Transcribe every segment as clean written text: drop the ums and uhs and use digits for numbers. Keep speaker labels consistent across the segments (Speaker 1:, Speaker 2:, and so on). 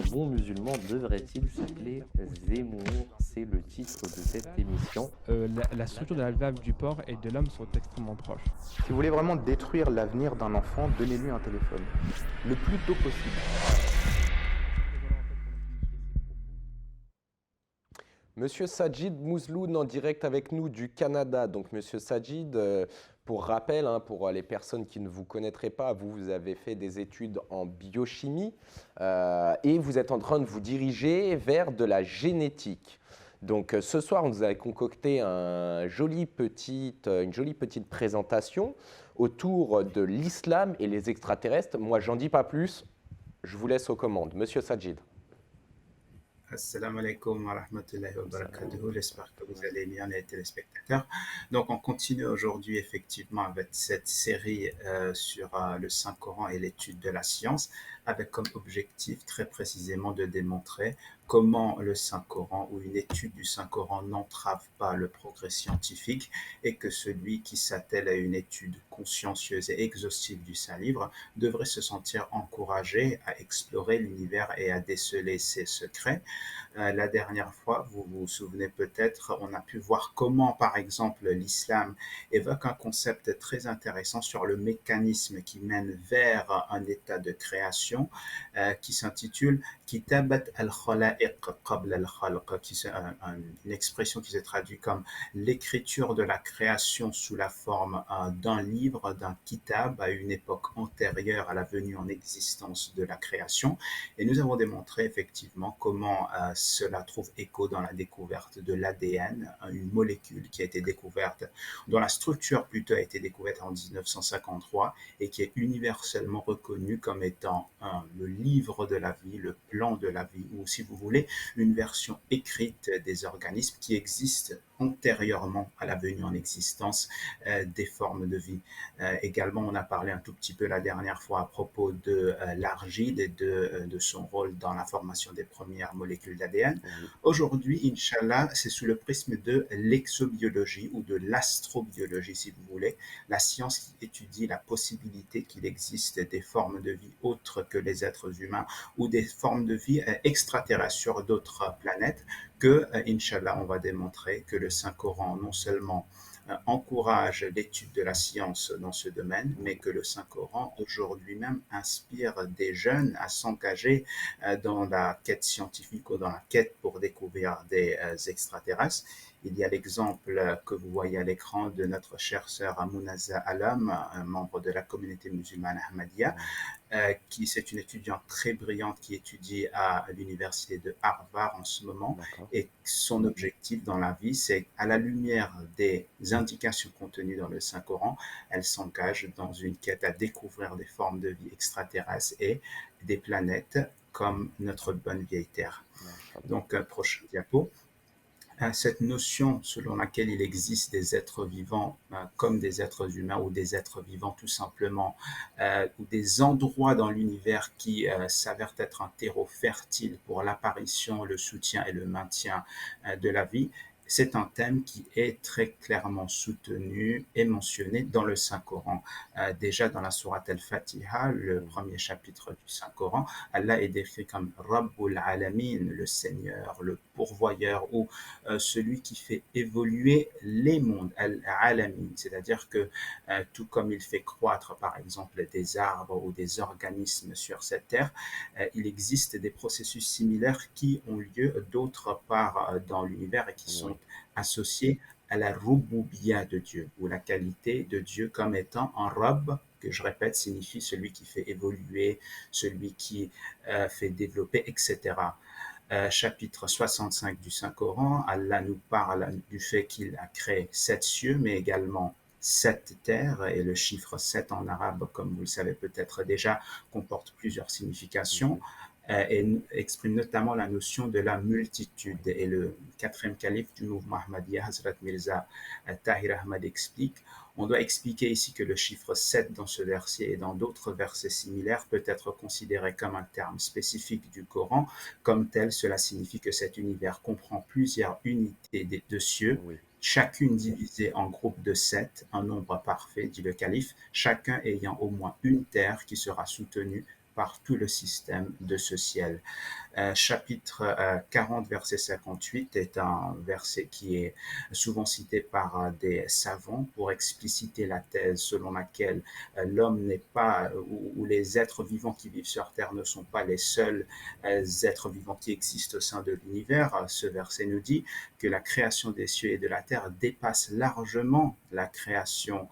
Speaker 1: Un bon musulman devrait-il s'appeler Zemmour? C'est le titre de cette émission.
Speaker 2: La structure de la valve du porc et de l'homme sont extrêmement proches.
Speaker 3: Si vous voulez vraiment détruire l'avenir d'un enfant, donnez-lui un téléphone. Le plus tôt possible.
Speaker 4: Monsieur Sajid Mouzloun en direct avec nous du Canada. Donc Monsieur Sajid, pour rappel, hein, pour les personnes qui ne vous connaîtraient pas, vous avez fait des études en biochimie et vous êtes en train de vous diriger vers de la génétique. Donc ce soir, on vous a concocté une jolie petite présentation autour de l'islam et les extraterrestres. Moi, j'en dis pas plus, je vous laisse aux commandes. Monsieur Sajid.
Speaker 5: Assalamu alaikum wa rahmatullahi wa barakatuhu. J'espère que vous allez bien, les téléspectateurs. Donc, on continue aujourd'hui effectivement avec cette série sur le Saint-Coran et l'étude de la science, avec comme objectif très précisément de démontrer comment le Saint-Coran ou une étude du Saint-Coran n'entrave pas le progrès scientifique et que celui qui s'attelle à une étude consciencieuse et exhaustive du Saint-Livre devrait se sentir encouragé à explorer l'univers et à déceler ses secrets. La dernière fois, vous vous souvenez peut-être, on a pu voir comment, par exemple, l'islam évoque un concept très intéressant sur le mécanisme qui mène vers un état de création qui s'intitule Kitabat al-Khalaiq qabla al-Khalq, une expression qui se traduit comme l'écriture de la création sous la forme d'un livre, d'un kitab à une époque antérieure à la venue en existence de la création. Et nous avons démontré effectivement comment cela trouve écho dans la découverte de l'ADN, une molécule qui a été découverte, dont la structure plutôt a été découverte en 1953 et qui est universellement reconnue comme étant le livre de la vie, le plan de la vie, ou si vous voulez, une version écrite des organismes qui existent antérieurement à la venue en existence des formes de vie. Également, on a parlé un tout petit peu la dernière fois à propos de l'argile et de son rôle dans la formation des premières molécules d'ADN. Aujourd'hui, Inch'Allah, c'est sous le prisme de l'exobiologie ou de l'astrobiologie, si vous voulez, la science qui étudie la possibilité qu'il existe des formes de vie autres que les êtres humains ou des formes de vie extraterrestres sur d'autres planètes, que, Inch'Allah, on va démontrer que le Saint-Coran, non seulement encourage l'étude de la science dans ce domaine, mais que le Saint-Coran aujourd'hui même inspire des jeunes à s'engager dans la quête scientifique ou dans la quête pour découvrir des extraterrestres. Il y a l'exemple que vous voyez à l'écran de notre chère sœur Amunaza Alam, un membre de la communauté musulmane Ahmadiyya, qui c'est une étudiante très brillante qui étudie à l'université de Harvard en ce moment. Et son objectif dans la vie, c'est à la lumière des indications contenues dans le Saint-Coran, elle s'engage dans une quête à découvrir des formes de vie extraterrestres et des planètes comme notre bonne vieille Terre. Donc, prochain diapo. Cette notion selon laquelle il existe des êtres vivants comme des êtres humains ou des êtres vivants tout simplement, ou des endroits dans l'univers qui s'avèrent être un terreau fertile pour l'apparition, le soutien et le maintien de la vie, c'est un thème qui est très clairement soutenu et mentionné dans le Saint-Coran. Déjà dans la sourate Al-Fatiha, le premier chapitre du Saint-Coran, Allah est décrit comme Rabbul Alamin, le Seigneur, le pourvoyeur ou celui qui fait évoluer les mondes, Al-Alamin, c'est-à-dire que tout comme il fait croître par exemple des arbres ou des organismes sur cette terre, il existe des processus similaires qui ont lieu d'autre part dans l'univers et qui sont associés à la Rububiya de Dieu, ou la qualité de Dieu comme étant un Rabb, que je répète, signifie celui qui fait évoluer, celui qui fait développer, etc. Chapitre 65 du Saint-Coran, Allah nous parle du fait qu'il a créé 7 cieux, mais également 7 terres, et le chiffre 7 en arabe, comme vous le savez peut-être déjà, comporte plusieurs significations. Et exprime notamment la notion de la multitude. Et le quatrième calife du mouvement Ahmadiyya, Hazrat Mirza Tahir Ahmad, explique: on doit expliquer ici que le chiffre 7 dans ce verset et dans d'autres versets similaires peut être considéré comme un terme spécifique du Coran. Comme tel, cela signifie que cet univers comprend plusieurs unités de cieux, chacune divisée en groupes de 7, un nombre parfait, dit le calife, chacun ayant au moins une terre qui sera soutenue par tout le système de ce ciel. Chapitre 40, verset 58 est un verset qui est souvent cité par des savants pour expliciter la thèse selon laquelle l'homme n'est pas, ou les êtres vivants qui vivent sur Terre ne sont pas les seuls êtres vivants qui existent au sein de l'univers. Ce verset nous dit que la création des cieux et de la terre dépasse largement la création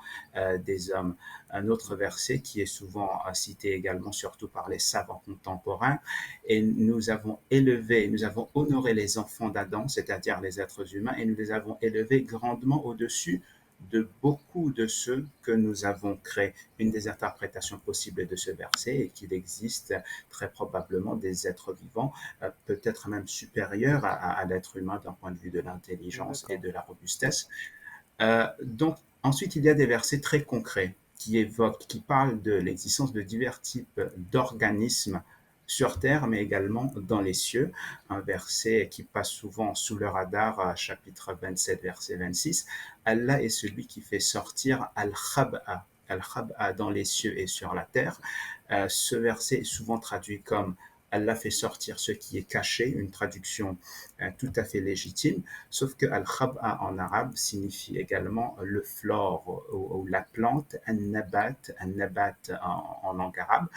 Speaker 5: des hommes. Un autre verset qui est souvent cité également, surtout par les savants contemporains, et nous avons élevé, nous avons honoré les enfants d'Adam, c'est-à-dire les êtres humains, et nous les avons élevés grandement au-dessus de beaucoup de ceux que nous avons créés. Une des interprétations possibles de ce verset est qu'il existe très probablement des êtres vivants, peut-être même supérieurs à l'être humain d'un point de vue de l'intelligence et de la robustesse. Donc, ensuite, il y a des versets très concrets qui parlent de l'existence de divers types d'organismes sur terre, mais également dans les cieux. Un verset qui passe souvent sous le radar, chapitre 27, verset 26. Allah est celui qui fait sortir Al-Khab'a, Al-Khab'a dans les cieux et sur la terre. Ce verset est souvent traduit comme Allah fait sortir ce qui est caché, une traduction tout à fait légitime, sauf que Al-Khab'a en arabe signifie également le flore ou la plante, An-Nabat en langue arabe.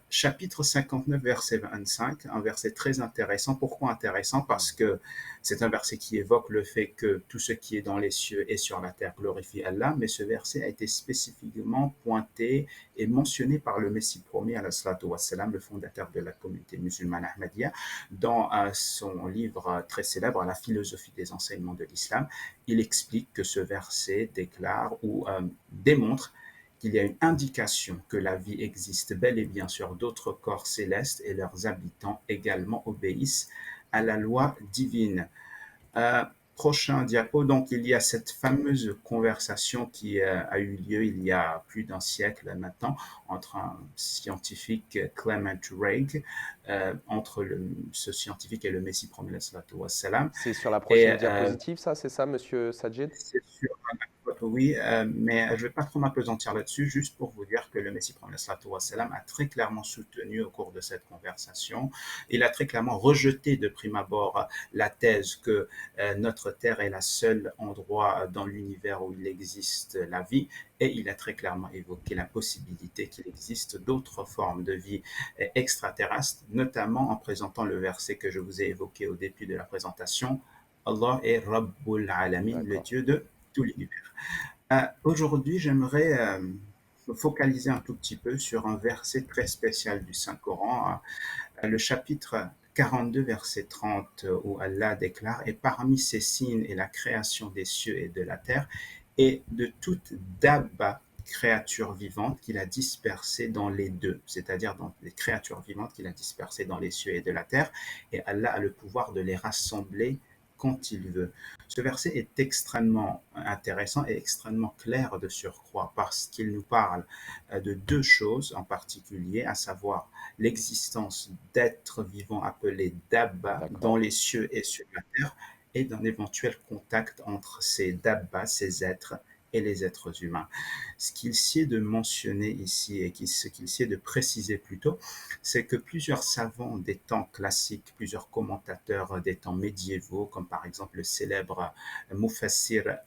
Speaker 5: Chapitre 59, verset 25, un verset très intéressant. Pourquoi intéressant? Parce que c'est un verset qui évoque le fait que tout ce qui est dans les cieux et sur la terre glorifie Allah, mais ce verset a été spécifiquement pointé et mentionné par le Messie promis, alayhi salatu wassalam, le fondateur de la communauté musulmane Ahmadiyya, dans son livre très célèbre, La philosophie des enseignements de l'islam. Il explique que ce verset déclare ou démontre qu'il y a une indication que la vie existe bel et bien sur d'autres corps célestes et leurs habitants également obéissent à la loi divine. Prochain diapo, donc il y a cette fameuse conversation qui a eu lieu il y a plus d'un siècle maintenant entre un scientifique, Clement Rake, entre ce scientifique et le Messie promis, salatu wassalam.
Speaker 4: C'est sur la prochaine diapositive, ça, c'est ça, monsieur Sajid?
Speaker 5: C'est sur oui, mais je ne vais pas trop m'appesantir là-dessus, juste pour vous dire que le Messie prophète sallallahu alayhi wa sallam a très clairement soutenu au cours de cette conversation. Il a très clairement rejeté de prime abord la thèse que notre Terre est la seule endroit dans l'univers où il existe la vie, et il a très clairement évoqué la possibilité qu'il existe d'autres formes de vie extraterrestres, notamment en présentant le verset que je vous ai évoqué au début de la présentation. Allah est Rabbul Alamin, le Dieu de tout l'univers. Aujourd'hui, j'aimerais me focaliser un tout petit peu sur un verset très spécial du Saint-Coran, le chapitre 42, verset 30, où Allah déclare « Et parmi ces signes et la création des cieux et de la terre, et de toute dabba, créature vivante qu'il a dispersée dans les deux, c'est-à-dire dans les créatures vivantes qu'il a dispersées dans les cieux et de la terre, et Allah a le pouvoir de les rassembler quand il veut. » Ce verset est extrêmement intéressant et extrêmement clair de surcroît parce qu'il nous parle de deux choses en particulier, à savoir l'existence d'êtres vivants appelés dabba dans les cieux et sur la terre et d'un éventuel contact entre ces dabba, ces êtres, et les êtres humains. Ce qu'il sied de mentionner ici et ce qu'il sied de préciser plutôt, c'est que plusieurs savants des temps classiques, plusieurs commentateurs des temps médiévaux, comme par exemple le célèbre Mufassir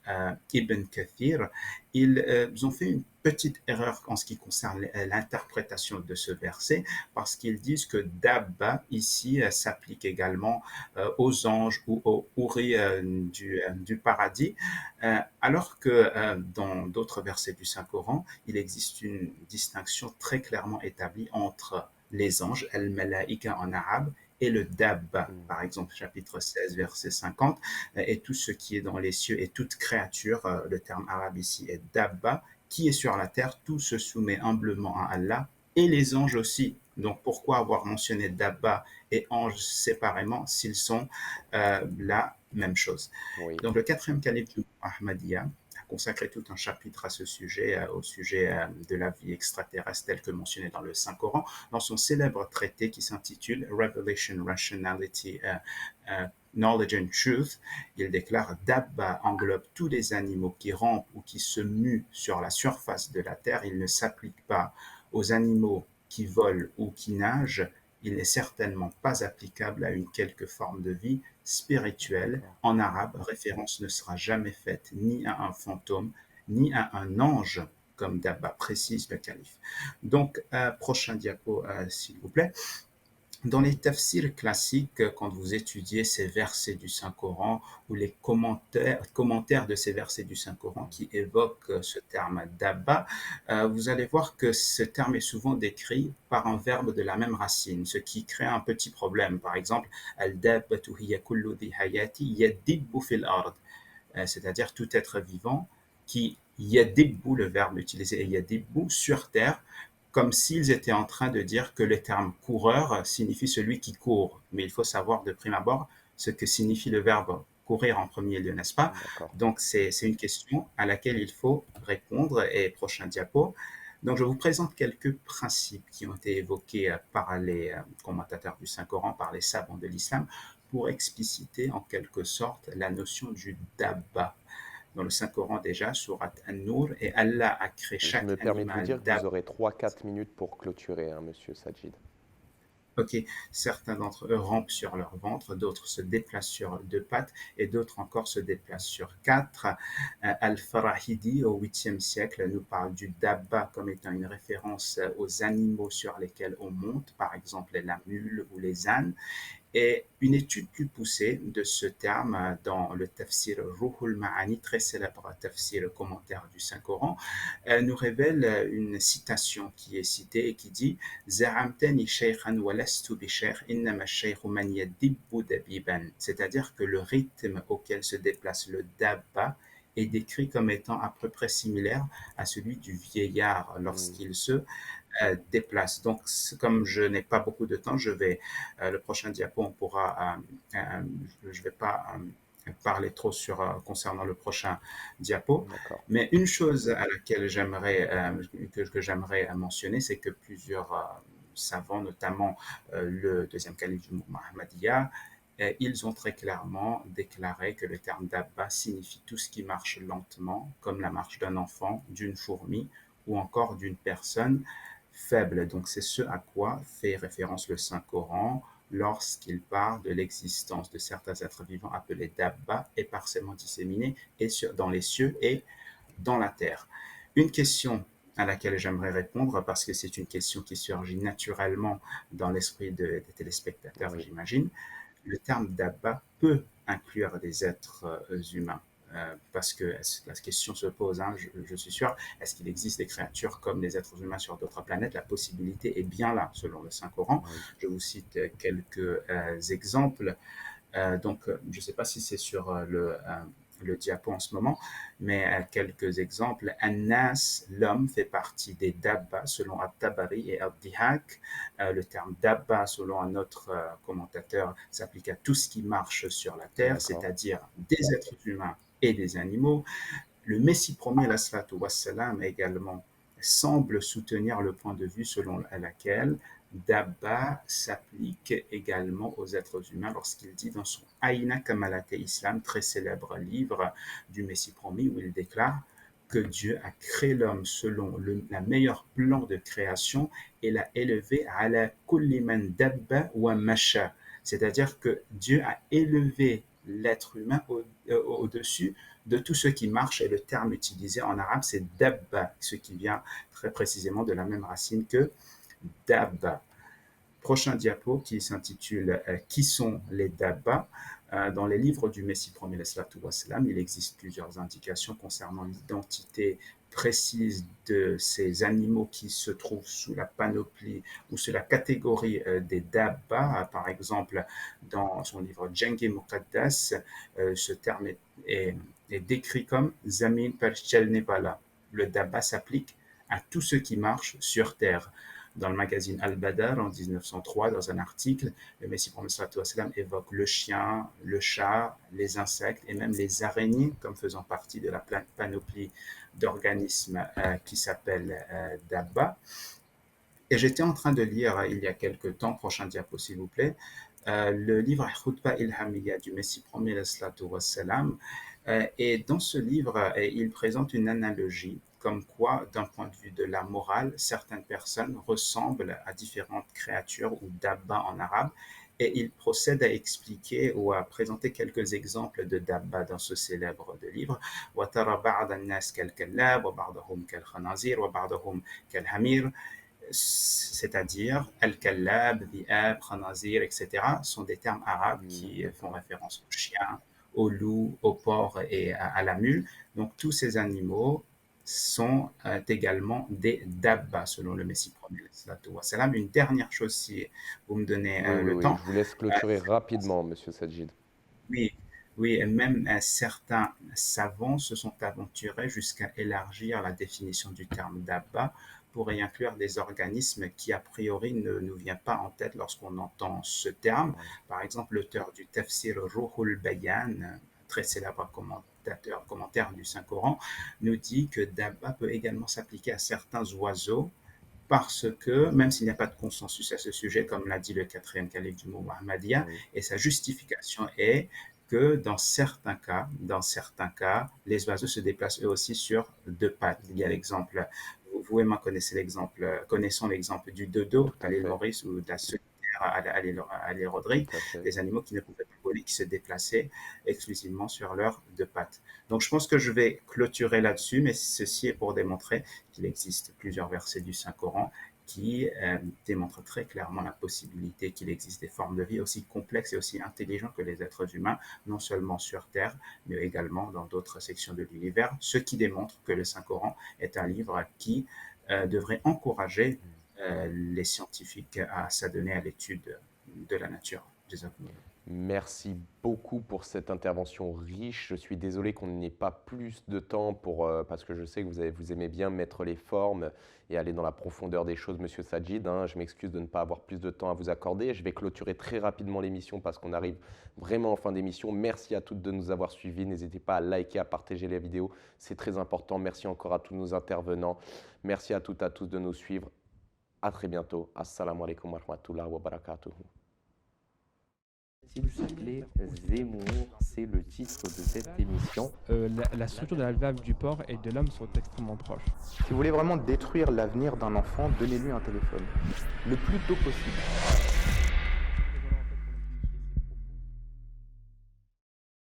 Speaker 5: Ibn Kathir, ils ont fait une petite erreur en ce qui concerne l'interprétation de ce verset, parce qu'ils disent que Dabba, ici, s'applique également aux anges ou aux houris du paradis, alors que dans d'autres versets du Saint-Coran, il existe une distinction très clairement établie entre les anges, al-malaïka en arabe, et le dabba, par exemple, chapitre 16, verset 50, et tout ce qui est dans les cieux et toute créature, le terme arabe ici est dabba, qui est sur la terre, tout se soumet humblement à Allah, et les anges aussi. Donc pourquoi avoir mentionné dabba et anges séparément s'ils sont la même chose? Oui. Donc le quatrième calife du Ahmadiyya a consacré tout un chapitre à ce sujet, au sujet de la vie extraterrestre telle que mentionnée dans le Saint-Coran, dans son célèbre traité qui s'intitule Revelation, Rationality, Knowledge and Truth. Il déclare « Dabba englobe tous les animaux qui rampent ou qui se muent sur la surface de la terre. Il ne s'applique pas aux animaux qui volent ou qui nagent, il n'est certainement pas applicable à une quelque forme de vie spirituelle. En arabe, référence ne sera jamais faite ni à un fantôme, ni à un ange, comme Dabba précise le calife. Donc, prochain diapo, s'il vous plaît. Dans les tafsirs classiques, quand vous étudiez ces versets du Saint-Coran ou les commentaires de ces versets du Saint-Coran qui évoquent ce terme dabba, vous allez voir que ce terme est souvent décrit par un verbe de la même racine, ce qui crée un petit problème. Par exemple, al-dabbatu hiya kullu dhi hayati yadibbu fil ard, c'est-à-dire tout être vivant qui yadibbu, le verbe utilisé est yadibbu, sur terre, comme s'ils étaient en train de dire que le terme coureur signifie celui qui court. Mais il faut savoir de prime abord ce que signifie le verbe courir en premier lieu, n'est-ce pas? Donc, c'est une question à laquelle il faut répondre. Et prochain diapo. Donc, je vous présente quelques principes qui ont été évoqués par les commentateurs du Saint-Coran, par les savants de l'islam, pour expliciter en quelque sorte la notion du dabba. Dans le Saint-Coran déjà, surat An-Nur, et Allah a créé chaque
Speaker 4: animal. Je me permets de vous dire que vous aurez 3-4 minutes pour clôturer, hein, monsieur Sajid.
Speaker 5: Ok, certains d'entre eux rampent sur leur ventre, d'autres se déplacent sur 2 pattes et d'autres encore se déplacent sur 4. Al-Farahidi, au 8e siècle, nous parle du dabba comme étant une référence aux animaux sur lesquels on monte, par exemple la mule ou les ânes. Et une étude plus poussée de ce terme dans le tafsir Ruhul Ma'ani, très célèbre tafsir, commentaire du Saint-Coran, nous révèle une citation qui est citée et qui dit « Za'amtani shaykhan wa lastu bi shaykh, innama shaykhu man yadibbu dabiban » C'est-à-dire que le rythme auquel se déplace le dabba est décrit comme étant à peu près similaire à celui du vieillard lorsqu'il se déplace. Donc, comme je n'ai pas beaucoup de temps, le prochain diapo, on pourra, je ne vais pas parler trop concernant le prochain diapo. Mais une chose à laquelle que j'aimerais mentionner, c'est que plusieurs savants, notamment le deuxième calife du mouvement Ahmadiyya, ils ont très clairement déclaré que le terme dabba signifie tout ce qui marche lentement, comme la marche d'un enfant, d'une fourmi ou encore d'une personne faible. Donc c'est ce à quoi fait référence le Saint-Coran lorsqu'il parle de l'existence de certains êtres vivants appelés dabba, éparsément disséminés dans les cieux et dans la terre. Une question à laquelle j'aimerais répondre, parce que c'est une question qui surgit naturellement dans l'esprit des téléspectateurs, j'imagine. Le terme dabba peut inclure des êtres humains. Parce que la question se pose, hein, je suis sûr, est-ce qu'il existe des créatures comme des êtres humains sur d'autres planètes? La possibilité est bien là, selon le Saint-Coran. Je vous cite quelques exemples. Donc, je ne sais pas si c'est sur le diapo en ce moment, mais quelques exemples. An-Nas, l'homme, fait partie des dabba, selon At-Tabari et Ad-Dihak. Le terme dabba, selon un autre commentateur, s'applique à tout ce qui marche sur la terre, c'est-à-dire des êtres humains et des animaux. Le Messie premier, l'assalatu wassalam, également semble soutenir le point de vue selon laquelle dabba s'applique également aux êtres humains lorsqu'il dit dans son Aïna Kamalate Islam, très célèbre livre du Messie promis, où il déclare que Dieu a créé l'homme selon la meilleure plan de création et l'a élevé à la kulli man dabba wa masha, c'est-à-dire que Dieu a élevé l'être humain au-dessus de tout ce qui marche, et le terme utilisé en arabe c'est dabba, ce qui vient très précisément de la même racine que dabba. Prochain diapo qui s'intitule Qui sont les dabba? Dans les livres du Messie premier, il existe plusieurs indications concernant l'identité précise de ces animaux qui se trouvent sous la panoplie ou sous la catégorie des dabba. Par exemple, dans son livre Djengi Muqaddas, ce terme est décrit comme Zamin Perchel Nebala. Le dabba s'applique à tout ce qui marche sur terre. Dans le magazine Al-Badr en 1903, dans un article, le Messie prophète évoque le chien, le chat, les insectes et même les araignées comme faisant partie de la panoplie d'organismes qui s'appelle dabba. Et j'étais en train de lire il y a quelques temps, prochain diapo s'il vous plaît, le livre Khutba Ilhamiyya du Messie prophète, et dans ce livre, il présente une analogie comme quoi, d'un point de vue de la morale, certaines personnes ressemblent à différentes créatures ou dabba en arabe. Et il procède à expliquer ou à présenter quelques exemples de dabba dans ce célèbre de livre. وَتَرَى بَعْضَ النَّاسِ كَالْكَلَّابِ وَبَعْضَهُمْ كَالْخَنَازِيرِ وَبَعْضَهُمْ كَالْحَمِيرِ, c'est-à-dire al-kallab, dhi'ab, khanazir, etc. sont des termes arabes qui font référence aux chiens, aux loups, aux porcs et à la mule. Donc tous ces animaux sont également des dabba selon le Messie premier. Une dernière chose, si vous me donnez le temps.
Speaker 4: Je vous laisse clôturer rapidement, Monsieur Sajid.
Speaker 5: Oui, oui, et même certains savants se sont aventurés jusqu'à élargir la définition du terme dabba pour y inclure des organismes qui, a priori, ne nous viennent pas en tête lorsqu'on entend ce terme. Par exemple, l'auteur du Tafsir Ruhul Bayan, très célèbre commentaire du Saint-Coran, nous dit que dabba peut également s'appliquer à certains oiseaux parce que, même s'il n'y a pas de consensus à ce sujet, comme l'a dit le 4e calife du Muhammadiyya, et sa justification est que dans certains cas, les oiseaux se déplacent eux aussi sur deux pattes. Il y a l'exemple, vous et moi connaissons l'exemple du dodo à l'île Maurice ou de la solitaire à l'île Rodrigue, des animaux qui ne pouvaient pas voler, qui se déplaçaient exclusivement sur leurs deux pattes. Donc je pense que je vais clôturer là-dessus, mais ceci est pour démontrer qu'il existe plusieurs versets du Saint-Coran qui démontrent très clairement la possibilité qu'il existe des formes de vie aussi complexes et aussi intelligentes que les êtres humains, non seulement sur Terre, mais également dans d'autres sections de l'univers, ce qui démontre que le Saint-Coran est un livre qui devrait encourager les scientifiques à s'adonner à l'étude de la nature.
Speaker 4: Merci beaucoup pour cette intervention riche. Je suis désolé qu'on n'ait pas plus de temps parce que je sais que vous aimez bien mettre les formes et aller dans la profondeur des choses, Monsieur Sajid. Je m'excuse de ne pas avoir plus de temps à vous accorder. Je vais clôturer très rapidement l'émission parce qu'on arrive vraiment en fin d'émission. Merci à toutes de nous avoir suivis. N'hésitez pas à liker, à partager les vidéos. C'est très important. Merci encore à tous nos intervenants. Merci à toutes et à tous de nous suivre. À très bientôt. Assalamu alaikum wa rahmatullahi wa barakatuh.
Speaker 1: S'appelait Zemmour, c'est le titre de cette émission.
Speaker 2: La structure de la valve du porc et de l'homme sont extrêmement proches.
Speaker 3: Si vous voulez vraiment détruire l'avenir d'un enfant, donnez-lui un téléphone. Le plus tôt possible.